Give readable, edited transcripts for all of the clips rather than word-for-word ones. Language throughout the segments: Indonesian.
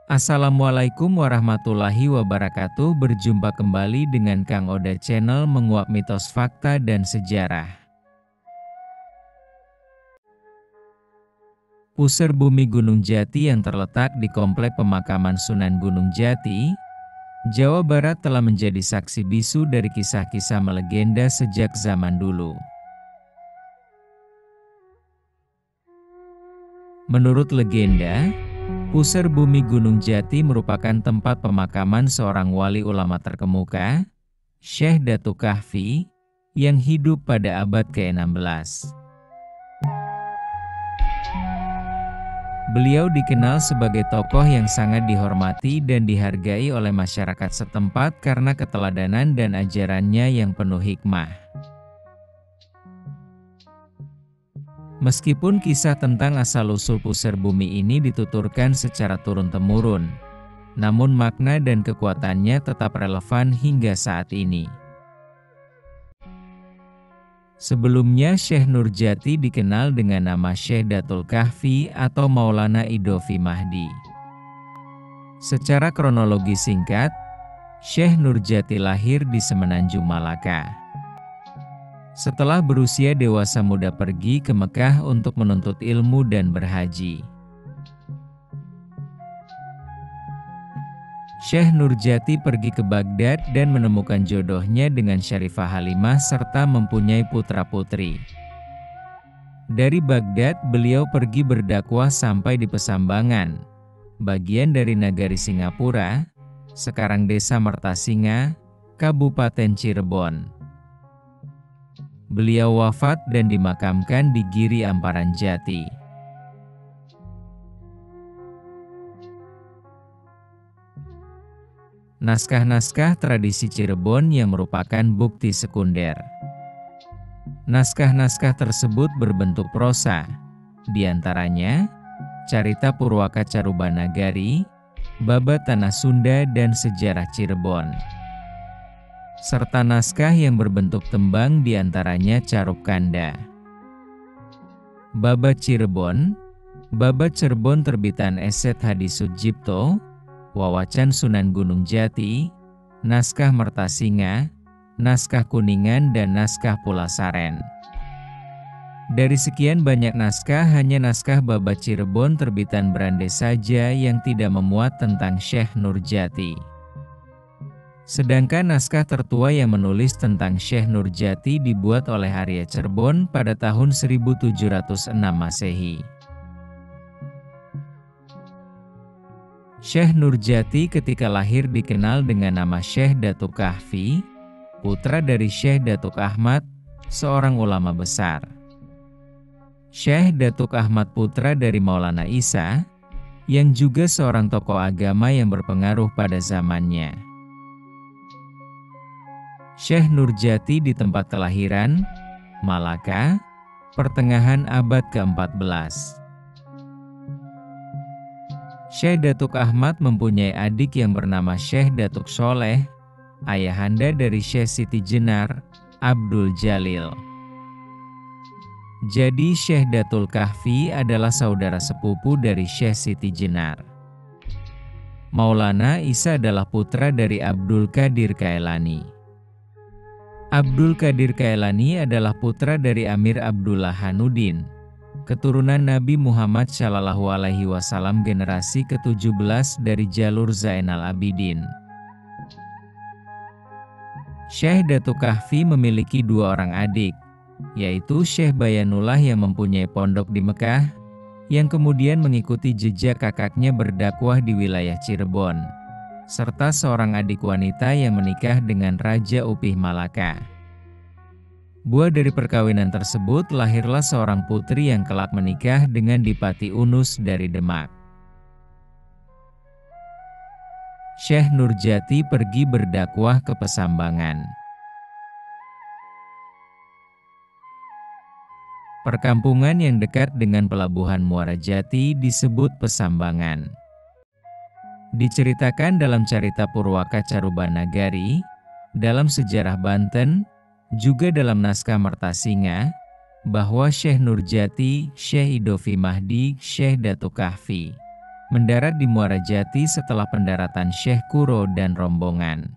Assalamualaikum warahmatullahi wabarakatuh. Berjumpa kembali dengan Kang Oda Channel menguak mitos fakta dan sejarah. Pusar bumi Gunung Jati yang terletak di Komplek Pemakaman Sunan Gunung Jati, Jawa Barat telah menjadi saksi bisu dari kisah-kisah melegenda sejak zaman dulu. Menurut legenda, pusar bumi Gunung Jati merupakan tempat pemakaman seorang wali ulama terkemuka, Syekh Datuk Kahfi, yang hidup pada abad ke-16. Beliau dikenal sebagai tokoh yang sangat dihormati dan dihargai oleh masyarakat setempat karena keteladanan dan ajarannya yang penuh hikmah. Meskipun kisah tentang asal-usul pusar bumi ini dituturkan secara turun-temurun, namun makna dan kekuatannya tetap relevan hingga saat ini. Sebelumnya Syekh Nurjati dikenal dengan nama Syekh Datul Kahfi atau Maulana Idofi Mahdi. Secara kronologi singkat, Syekh Nurjati lahir di Semenanjung Malaka. Setelah berusia dewasa muda pergi ke Mekah untuk menuntut ilmu dan berhaji. Syekh Nurjati pergi ke Baghdad dan menemukan jodohnya dengan Syarifah Halimah serta mempunyai putra-putri. Dari Baghdad beliau pergi berdakwah sampai di Pesambangan, bagian dari Nagari Singapura, sekarang Desa Mertasinga, Kabupaten Cirebon. Beliau wafat dan dimakamkan di Giri Amparan Jati. Naskah-naskah tradisi Cirebon yang merupakan bukti sekunder. Naskah-naskah tersebut berbentuk prosa, diantaranya Carita Purwaka Carubanagari, Babat Tanah Sunda dan Sejarah Cirebon. Serta naskah yang berbentuk tembang diantaranya Carup Kanda. Babat Cirebon, Babat Cirebon terbitan Eset Hadi Sudjipto, Wawacan Sunan Gunung Jati, Naskah Mertasinga, Naskah Kuningan dan Naskah Pulasaren. Dari sekian banyak naskah, hanya naskah Babat Cirebon terbitan Brande saja yang tidak memuat tentang Syekh Nurjati. Sedangkan naskah tertua yang menulis tentang Syekh Nurjati dibuat oleh Arya Cirebon pada tahun 1706 Masehi. Syekh Nurjati ketika lahir dikenal dengan nama Syekh Datuk Kahfi, putra dari Syekh Datuk Ahmad, seorang ulama besar. Syekh Datuk Ahmad putra dari Maulana Isa, yang juga seorang tokoh agama yang berpengaruh pada zamannya. Syekh Nurjati di tempat kelahiran, Malaka, pertengahan abad ke-14. Syekh Datuk Ahmad mempunyai adik yang bernama Syekh Datuk Soleh, ayahanda dari Syekh Siti Jenar, Abdul Jalil. Jadi Syekh Datul Kahfi adalah saudara sepupu dari Syekh Siti Jenar. Maulana Isa adalah putra dari Abdul Qadir Kailani. Abdul Qadir Kailani adalah putra dari Amir Abdullah Hanuddin, keturunan Nabi Muhammad SAW generasi ke-17 dari jalur Zainal Abidin. Syekh Datuk Kahfi memiliki dua orang adik, yaitu Syekh Bayanullah yang mempunyai pondok di Mekah, yang kemudian mengikuti jejak kakaknya berdakwah di wilayah Cirebon, serta seorang adik wanita yang menikah dengan Raja Upih Malaka. Buah dari perkawinan tersebut lahirlah seorang putri yang kelak menikah dengan Dipati Unus dari Demak. Syekh Nurjati pergi berdakwah ke Pesambangan. Perkampungan yang dekat dengan pelabuhan Muara Jati disebut Pesambangan. Diceritakan dalam Carita Purwaka Carubanagari, dalam sejarah Banten, juga dalam naskah Mertasinga, bahwa Syekh Nurjati, Syekh Idofi Mahdi, Syekh Datuk Kahfi mendarat di Muara Jati setelah pendaratan Syekh Kuro dan rombongan.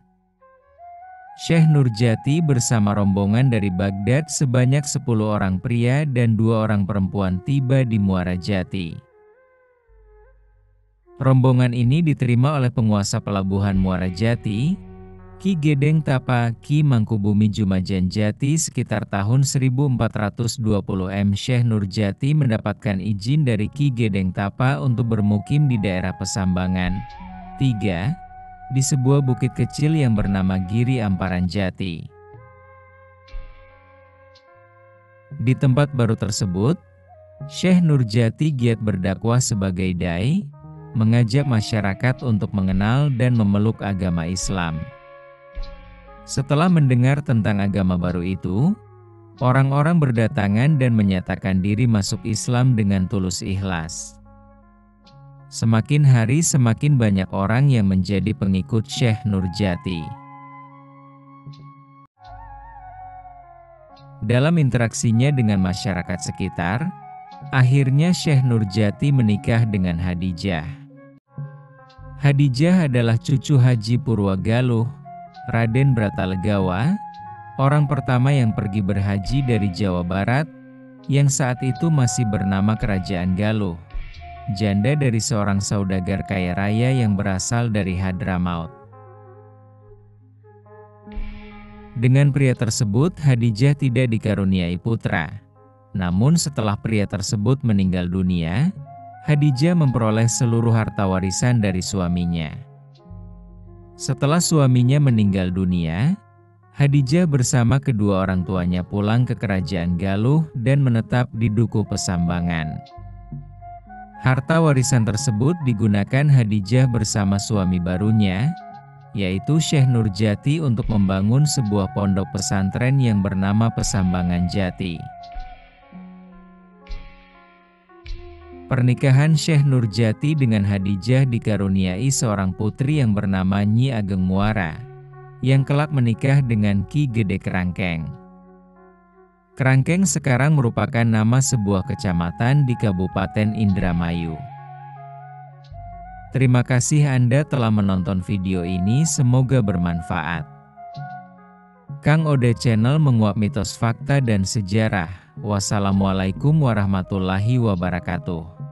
Syekh Nurjati bersama rombongan dari Baghdad sebanyak 10 orang pria dan 2 orang perempuan tiba di Muara Jati. Rombongan ini diterima oleh penguasa pelabuhan Muara Jati, Ki Gedeng Tapa Ki Mangkubumi Jumajan Jati sekitar tahun 1420 Syekh Nurjati mendapatkan izin dari Ki Gedeng Tapa untuk bermukim di daerah Pesambangan 3, di sebuah bukit kecil yang bernama Giri Amparan Jati. Di tempat baru tersebut, Syekh Nurjati giat berdakwah sebagai dai, mengajak masyarakat untuk mengenal dan memeluk agama Islam. Setelah mendengar tentang agama baru itu, orang-orang berdatangan dan menyatakan diri masuk Islam dengan tulus ikhlas. Semakin hari semakin banyak orang yang menjadi pengikut Syekh Nurjati. Dalam interaksinya dengan masyarakat sekitar, akhirnya Syekh Nurjati menikah dengan Hadijah. Hadijah adalah cucu Haji Purwagaluh, Raden Bratalegawa, orang pertama yang pergi berhaji dari Jawa Barat, yang saat itu masih bernama Kerajaan Galuh, janda dari seorang saudagar kaya raya yang berasal dari Hadramaut. Dengan pria tersebut, Hadijah tidak dikaruniai putra. Namun setelah pria tersebut meninggal dunia, Hadijah memperoleh seluruh harta warisan dari suaminya. Setelah suaminya meninggal dunia, Hadijah bersama kedua orang tuanya pulang ke Kerajaan Galuh dan menetap di Duku Pesambangan. Harta warisan tersebut digunakan Hadijah bersama suami barunya, yaitu Syekh Nurjati untuk membangun sebuah pondok pesantren yang bernama Pesambangan Jati. Pernikahan Syekh Nurjati dengan Hadijah dikaruniai seorang putri yang bernama Nyi Ageng Muara, yang kelak menikah dengan Ki Gede Kerangkeng. Kerangkeng sekarang merupakan nama sebuah kecamatan di Kabupaten Indramayu. Terima kasih Anda telah menonton video ini, semoga bermanfaat. Kang Ode Channel menguak mitos, fakta, dan sejarah. Wassalamualaikum warahmatullahi wabarakatuh.